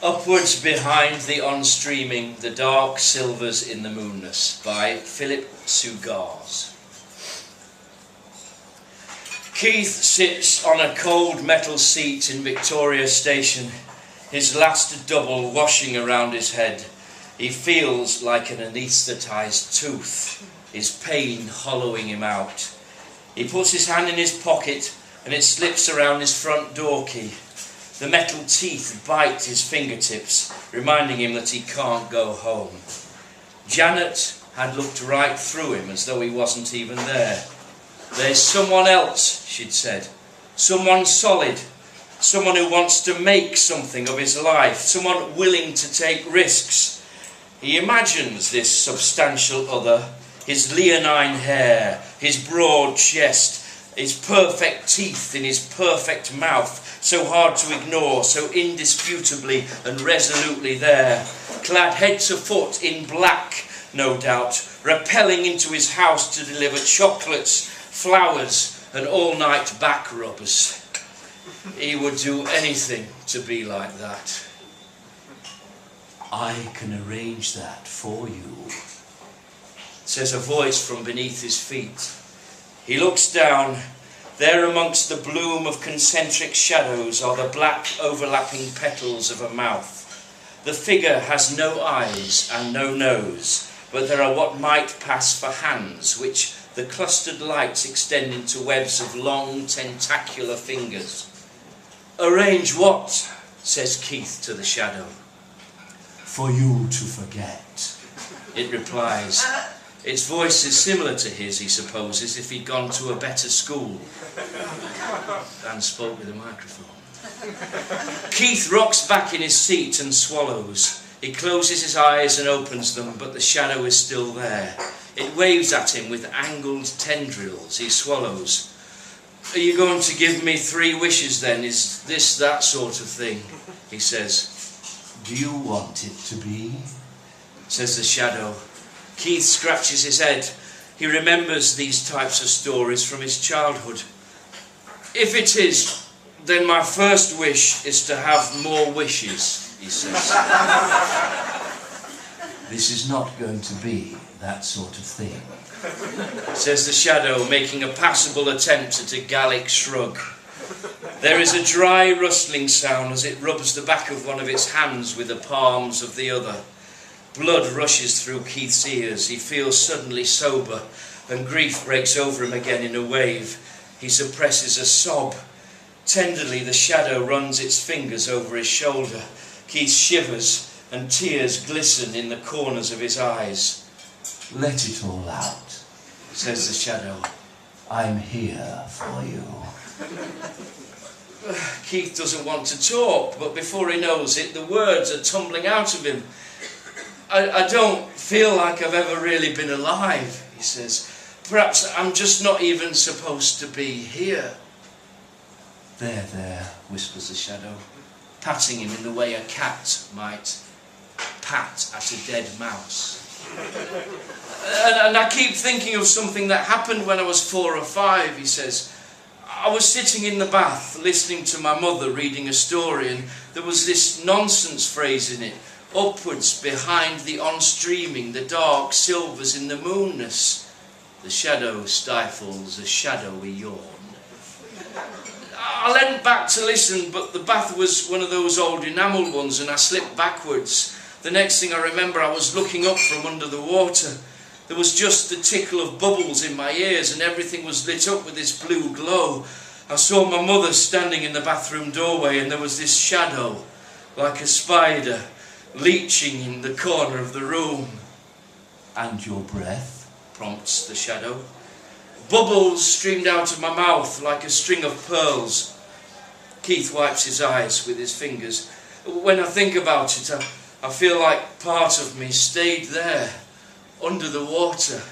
Upwards behind the on-streaming, the dark silvers in the moonness, by Philip Suggars. Keith sits on a cold metal seat in Victoria Station, his last double washing around his head. He feels like an anaesthetised tooth, his pain hollowing him out. He puts his hand in his pocket and it slips around his front door key. The metal teeth bite his fingertips, reminding him that he can't go home. Janet had looked right through him as though he wasn't even there. There's someone else, she'd said. Someone solid. Someone who wants to make something of his life. Someone willing to take risks. He imagines this substantial other, his leonine hair, his broad chest, his perfect teeth in his perfect mouth, so hard to ignore, so indisputably and resolutely there, clad head to foot in black, no doubt, rappelling into his house to deliver chocolates, flowers, and all-night back rubbers. He would do anything to be like that. "I can arrange that for you," says a voice from beneath his feet. He looks down. There amongst the bloom of concentric shadows are the black overlapping petals of a mouth. The figure has no eyes and no nose, but there are what might pass for hands, which the clustered lights extend into webs of long tentacular fingers. "Arrange what?" says Keith to the shadow. "For you to forget," it replies. Its voice is similar to his, he supposes, if he'd gone to a better school and spoke with a microphone. Keith rocks back in his seat and swallows. He closes his eyes and opens them, but the shadow is still there. It waves at him with angled tendrils. He swallows. "Are you going to give me 3 wishes then? Is this that sort of thing?" he says. "Do you want it to be?" says the shadow. Keith scratches his head. He remembers these types of stories from his childhood. "If it is, then my first wish is to have more wishes," he says. "This is not going to be that sort of thing," says the shadow, making a passable attempt at a Gallic shrug. There is a dry rustling sound as it rubs the back of one of its hands with the palms of the other. Blood rushes through Keith's ears. He feels suddenly sober, and grief breaks over him again in a wave. He suppresses a sob. Tenderly, the shadow runs its fingers over his shoulder. Keith shivers, and tears glisten in the corners of his eyes. "Let it all out," says the shadow. "I'm here for you." Keith doesn't want to talk, but before he knows it, the words are tumbling out of him. I don't feel like I've ever really been alive," he says. "Perhaps I'm just not even supposed to be here." There, whispers the shadow, patting him in the way a cat might pat at a dead mouse. And I keep thinking of something that happened when I was 4 or 5, he says. "I was sitting in the bath listening to my mother reading a story, and there was this nonsense phrase in it. Upwards behind the on-streaming, the dark silvers in the moonness." The shadow stifles a shadowy yawn. I leant back to listen, but the bath was one of those old enamel ones, and I slipped backwards. The next thing I remember, I was looking up from under the water. There was just the tickle of bubbles in my ears, and everything was lit up with this blue glow. I saw my mother standing in the bathroom doorway, and there was this shadow, like a spider, leeching in the corner of the room. "And your breath?" prompts the shadow. "Bubbles streamed out of my mouth like a string of pearls." Keith wipes his eyes with his fingers. "When I think about it, I feel like part of me stayed there, under the water."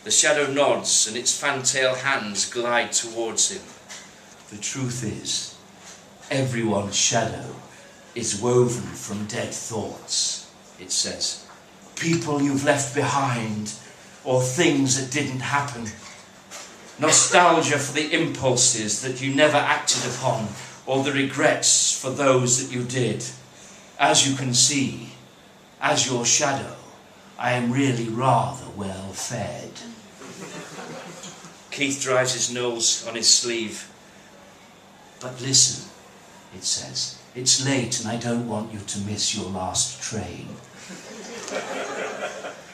The shadow nods, and its fantail hands glide towards him. "The truth is, everyone's shadow is woven from dead thoughts," it says. "People you've left behind, or things that didn't happen. Nostalgia for the impulses that you never acted upon, or the regrets for those that you did. As you can see, as your shadow, I am really rather well fed. Keith dries his nose on his sleeve. But listen, it says, it's late and I don't want you to miss your last train.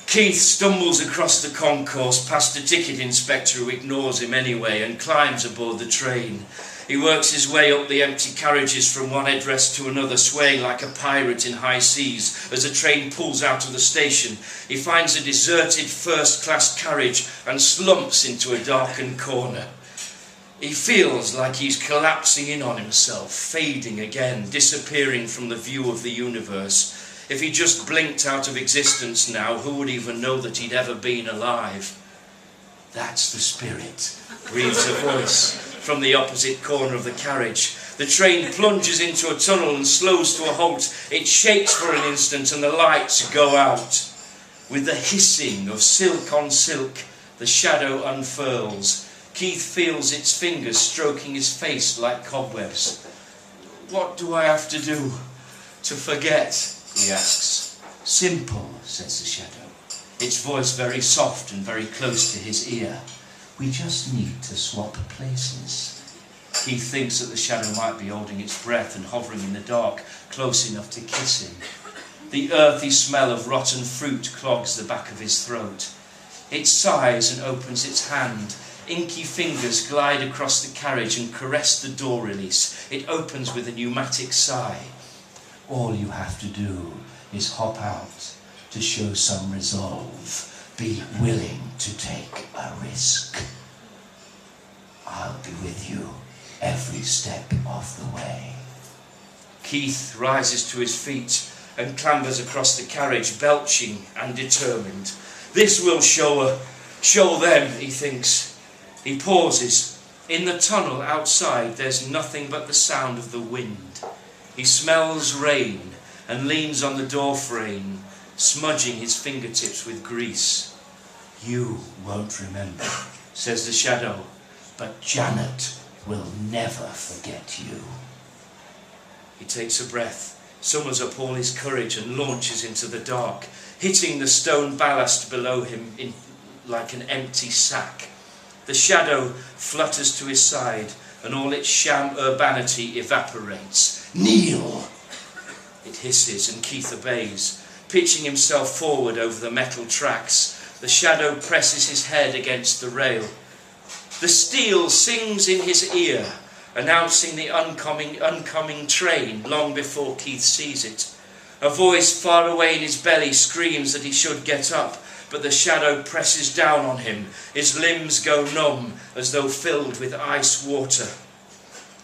Keith stumbles across the concourse past the ticket inspector who ignores him anyway and climbs aboard the train. He works his way up the empty carriages from one headrest to another, swaying like a pirate in high seas. As the train pulls out of the station, he finds a deserted first-class carriage and slumps into a darkened corner. He feels like he's collapsing in on himself, fading again, disappearing from the view of the universe. If he just blinked out of existence now, who would even know that he'd ever been alive? That's the spirit, breathes a voice from the opposite corner of the carriage. The train plunges into a tunnel and slows to a halt. It shakes for an instant and the lights go out. With the hissing of silk on silk, the shadow unfurls. Keith feels its fingers stroking his face like cobwebs. What do I have to do to forget? He asks. Simple, says the shadow, its voice very soft and very close to his ear. We just need to swap places. He thinks that the shadow might be holding its breath and hovering in the dark, close enough to kiss him. The earthy smell of rotten fruit clogs the back of his throat. It sighs and opens its hand. Inky fingers glide across the carriage and caress the door release. It opens with a pneumatic sigh. All you have to do is hop out to show some resolve. Be willing to take a risk. I'll be with you every step of the way. Keith rises to his feet and clambers across the carriage, belching and determined. This will show them, he thinks. He pauses. In the tunnel outside, there's nothing but the sound of the wind. He smells rain and leans on the door frame, smudging his fingertips with grease. You won't remember, says the shadow, but Janet will never forget you. He takes a breath, summons up all his courage and launches into the dark, hitting the stone ballast below him like an empty sack. The shadow flutters to his side and all its sham urbanity evaporates. Kneel! It hisses and Keith obeys, pitching himself forward over the metal tracks. The shadow presses his head against the rail. The steel sings in his ear, announcing the oncoming train long before Keith sees it. A voice far away in his belly screams that he should get up, but the shadow presses down on him. His limbs go numb as though filled with ice water.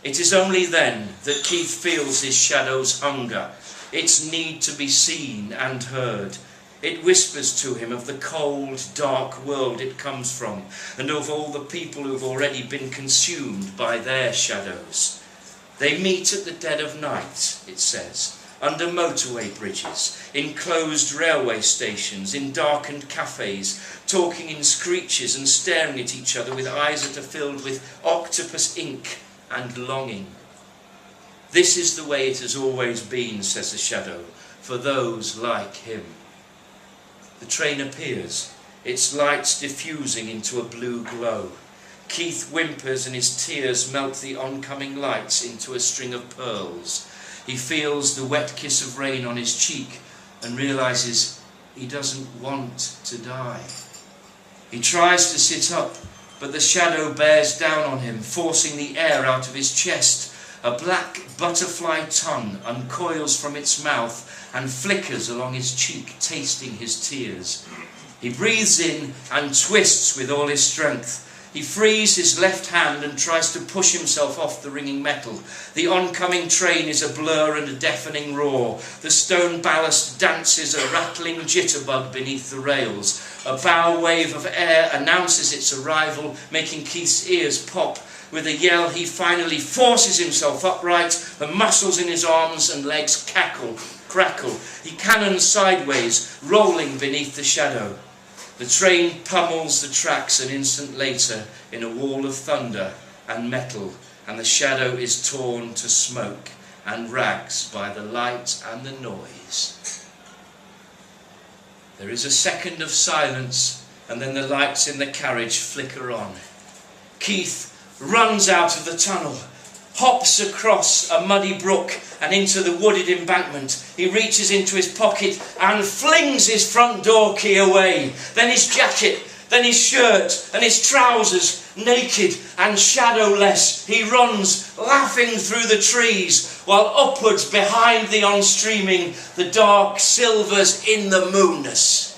It is only then that Keith feels his shadow's hunger, its need to be seen and heard. It whispers to him of the cold, dark world it comes from, and of all the people who have already been consumed by their shadows. They meet at the dead of night, it says, under motorway bridges, in closed railway stations, in darkened cafes, talking in screeches and staring at each other with eyes that are filled with octopus ink and longing. This is the way it has always been, says the shadow, for those like him. The train appears, its lights diffusing into a blue glow. Keith whimpers and his tears melt the oncoming lights into a string of pearls. He feels the wet kiss of rain on his cheek and realizes he doesn't want to die. He tries to sit up, but the shadow bears down on him, forcing the air out of his chest. A black butterfly tongue uncoils from its mouth and flickers along his cheek, tasting his tears. He breathes in and twists with all his strength. He frees his left hand and tries to push himself off the ringing metal. The oncoming train is a blur and a deafening roar. The stone ballast dances a rattling jitterbug beneath the rails. A bow wave of air announces its arrival, making Keith's ears pop. With a yell, he finally forces himself upright. The muscles in his arms and legs crackle. He cannons sideways, rolling beneath the shadow. The train pummels the tracks an instant later in a wall of thunder and metal, and the shadow is torn to smoke and rags by the light and the noise. There is a second of silence, and then the lights in the carriage flicker on. Keith runs out of the tunnel, hops across a muddy brook and into the wooded embankment. He reaches into his pocket and flings his front door key away. Then his jacket, then his shirt and his trousers. Naked and shadowless, he runs, laughing through the trees, while upwards behind the ONSTREAMING, the dark silvers in the moonness.